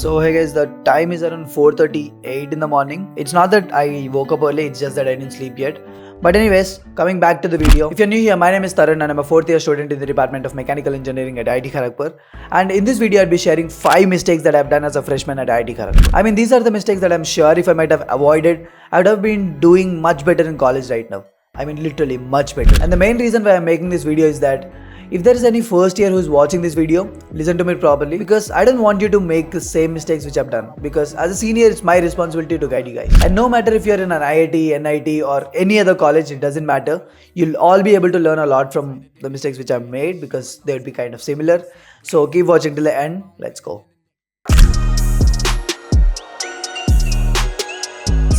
So hey guys, the time is around 4:38 in the morning. It's not that I woke up early, it's just that I didn't sleep yet. But anyways, coming back to the video. If you're new here, my name is Tharun and I'm a 4th year student in the Department of Mechanical Engineering at IIT Kharagpur. And in this video, I'll be sharing 5 mistakes that I've done as a freshman at IIT Kharagpur. I mean, these are the mistakes that I'm sure if I might have avoided, I would have been doing much better in college right now. I mean, literally much better. And the main reason why I'm making this video is that if there is any first year who's watching this video, listen to me properly, because I don't want you to make the same mistakes which I've done, because as a senior it's my responsibility to guide you guys. And no matter if you're in an IIT, NIT or any other college, it doesn't matter. You'll all be able to learn a lot from the mistakes which I've made, because they would be kind of similar. So keep watching till the end. Let's go.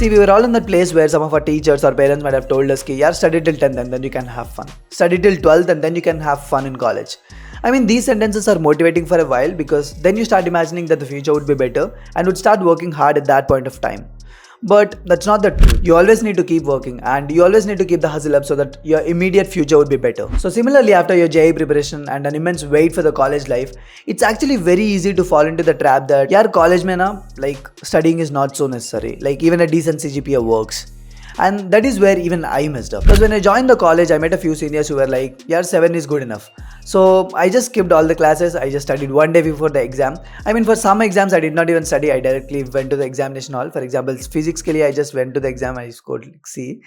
See, we were all in that place where some of our teachers or parents might have told us, "Yeah, study till 10th and then you can have fun. Study till 12th and then you can have fun in college." I mean, these sentences are motivating for a while, because then you start imagining that the future would be better and would start working hard at that point of time. But that's not the truth. You always need to keep working and you always need to keep the hustle up so that your immediate future would be better. So similarly, after your JEE preparation and an immense wait for the college life, it's actually very easy to fall into the trap that, yeah, college mein na, like studying is not so necessary. Like even a decent CGPA works. And that is where even I messed up. Because when I joined the college, I met a few seniors who were like, yeah, 7 is good enough. So I just skipped all the classes. I just studied one day before the exam. I mean, for some exams, I did not even study. I directly went to the examination hall. For example, physics ke liye, I just went to the exam. I scored like C,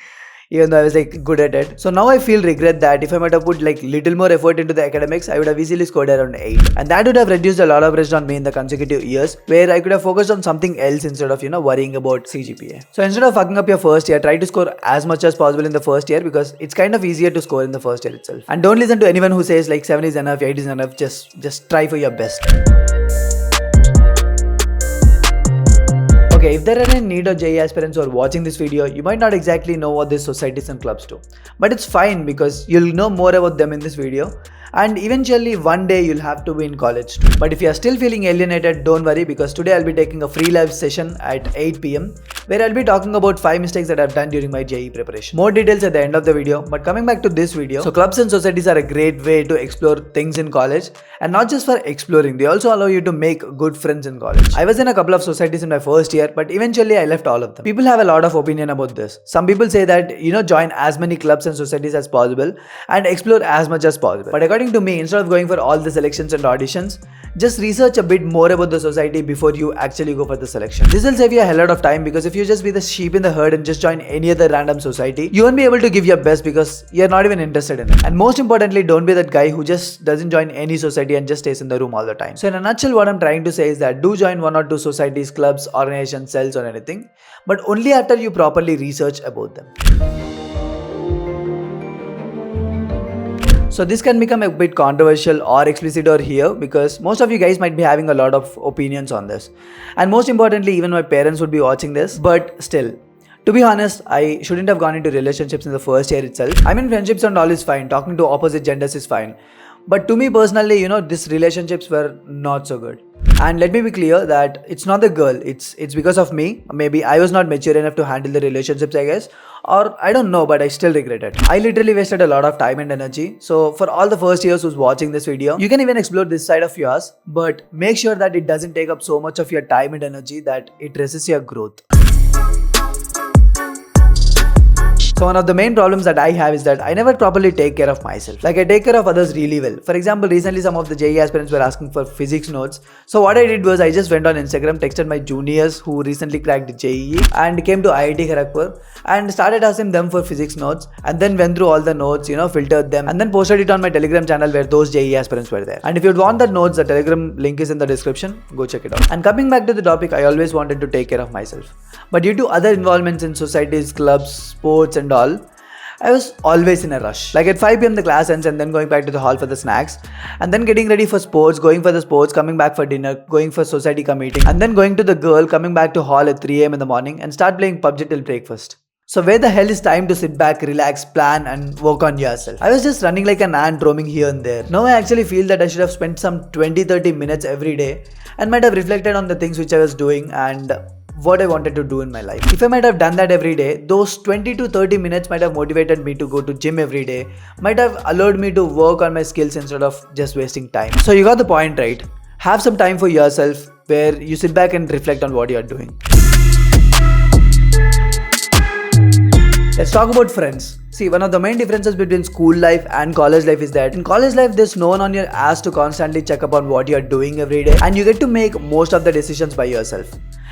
even though I was like good at it. So now I feel regret that if I might have put like little more effort into the academics, I would have easily scored around 8. And that would have reduced a lot of pressure on me in the consecutive years, where I could have focused on something else instead of, worrying about CGPA. So instead of fucking up your first year, try to score as much as possible in the first year, because it's kind of easier to score in the first year itself. And don't listen to anyone who says like 7 is enough, 8 is enough. Just try for your best. Okay, if there are any NEET or JEE aspirants who are watching this video, you might not exactly know what these societies and clubs do. But it's fine, because you'll know more about them in this video. And eventually one day you'll have to be in college too. But if you are still feeling alienated, don't worry, because today I'll be taking a free live session at 8 PM where I'll be talking about 5 mistakes that I've done during my JEE preparation. More details at the end of the video. But coming back to this video, so clubs and societies are a great way to explore things in college, and not just for exploring, they also allow you to make good friends in college. I was in a couple of societies in my first year, but eventually I left all of them. People have a lot of opinion about this. Some people say that, join as many clubs and societies as possible and explore as much as possible. But according to me, instead of going for all the selections and auditions, just research a bit more about the society before you actually go for the selection. This will save you a hell lot of time, because if you just be the sheep in the herd and just join any other random society, you won't be able to give your best because you're not even interested in it. And most importantly, don't be that guy who just doesn't join any society and just stays in the room all the time. So in a nutshell, what I'm trying to say is that do join 1 or 2 societies, clubs, organizations, cells or anything, but only after you properly research about them. So this can become a bit controversial or explicit or here, because most of you guys might be having a lot of opinions on this. And most importantly, even my parents would be watching this. But still, to be honest, I shouldn't have gone into relationships in the first year itself. I mean, friendships and all is fine. Talking to opposite genders is fine. But to me personally, these relationships were not so good. And let me be clear that it's not the girl, it's because of me. Maybe I was not mature enough to handle the relationships, I guess. Or I don't know, but I still regret it. I literally wasted a lot of time and energy. So for all the first years who's watching this video, you can even explore this side of yours, but make sure that it doesn't take up so much of your time and energy that it resists your growth. So one of the main problems that I have is that I never properly take care of myself. Like I take care of others really well. For example, recently some of the JEE aspirants were asking for physics notes. So what I did was I just went on Instagram, texted my juniors who recently cracked JEE and came to IIT Kharagpur and started asking them for physics notes, and then went through all the notes, filtered them and then posted it on my Telegram channel where those JEE aspirants were there. And if you'd want that notes, the Telegram link is in the description. Go check it out. And coming back to the topic, I always wanted to take care of myself. But due to other involvements in societies, clubs, sports and all, I was always in a rush. Like at 5 PM the class ends and then going back to the hall for the snacks, and then getting ready for sports, going for the sports, coming back for dinner, going for society committee, and then going to the girl, coming back to hall at 3 AM in the morning and start playing PUBG till breakfast. So where the hell is time to sit back, relax, plan and work on yourself? I was just running like an ant roaming here and there. Now I actually feel that I should have spent some 20-30 minutes every day and might have reflected on the things which I was doing and what I wanted to do in my life. If I might have done that every day, those 20 to 30 minutes might have motivated me to go to gym every day, might have allowed me to work on my skills instead of just wasting time. So you got the point, right? Have some time for yourself, where you sit back and reflect on what you are doing. Let's talk about friends. See, one of the main differences between school life and college life is that in college life, there's no one on your ass to constantly check up on what you're doing every day, and you get to make most of the decisions by yourself.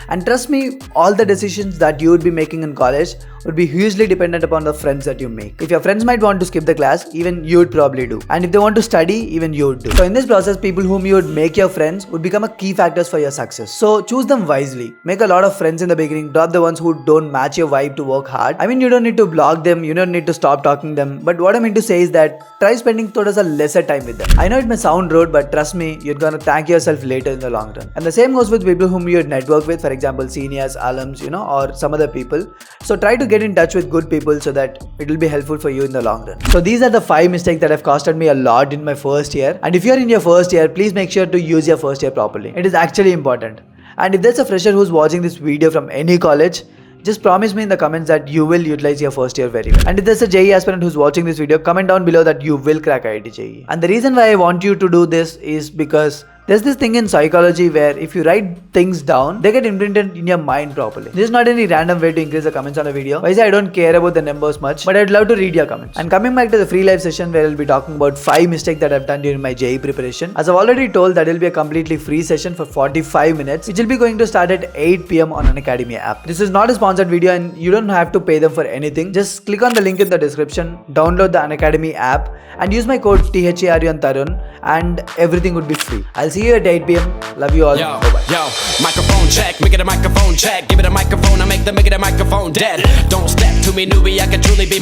And trust me, all the decisions that you would be making in college would be hugely dependent upon the friends that you make. If your friends might want to skip the class, even you would probably do. And if they want to study, even you would do. So in this process, people whom you would make your friends would become a key factors for your success. So choose them wisely. Make a lot of friends in the beginning. Drop the ones who don't match your vibe to work hard. I mean, you don't need to block them. You don't need to stop talking them. But what I mean to say is that try spending a lesser time with them. I know it may sound rude, but trust me, you're gonna thank yourself later in the long run. And the same goes with people whom you network with, for example, seniors, alums, or some other people. So try to get in touch with good people so that it will be helpful for you in the long run. So these are the 5 mistakes that have costed me a lot in my first year. And if you're in your first year, please make sure to use your first year properly. It is actually important. And if there's a fresher who's watching this video from any college, just promise me in the comments that you will utilize your first year very well. And if there's a JEE aspirant who's watching this video, comment down below that you will crack IIT JEE. And the reason why I want you to do this is because there's this thing in psychology where if you write things down, they get imprinted in your mind properly. This is not any random way to increase the comments on a video. Why say I don't care about the numbers much, but I'd love to read your comments. And coming back to the free live session where I'll be talking about 5 mistakes that I've done during my JEE preparation. As I've already told, that will be a completely free session for 45 minutes, which will be going to start at 8 PM on Unacademy app. This is not a sponsored video and you don't have to pay them for anything. Just click on the link in the description, download the Unacademy app and use my code Tharun and everything would be free. I'll see you at 8 PM. Love you all. Yo, bye-bye. yo, microphone check, make it a microphone check. Give it a microphone, I make the microphone dead. Don't step to me, newbie, I can truly be moved.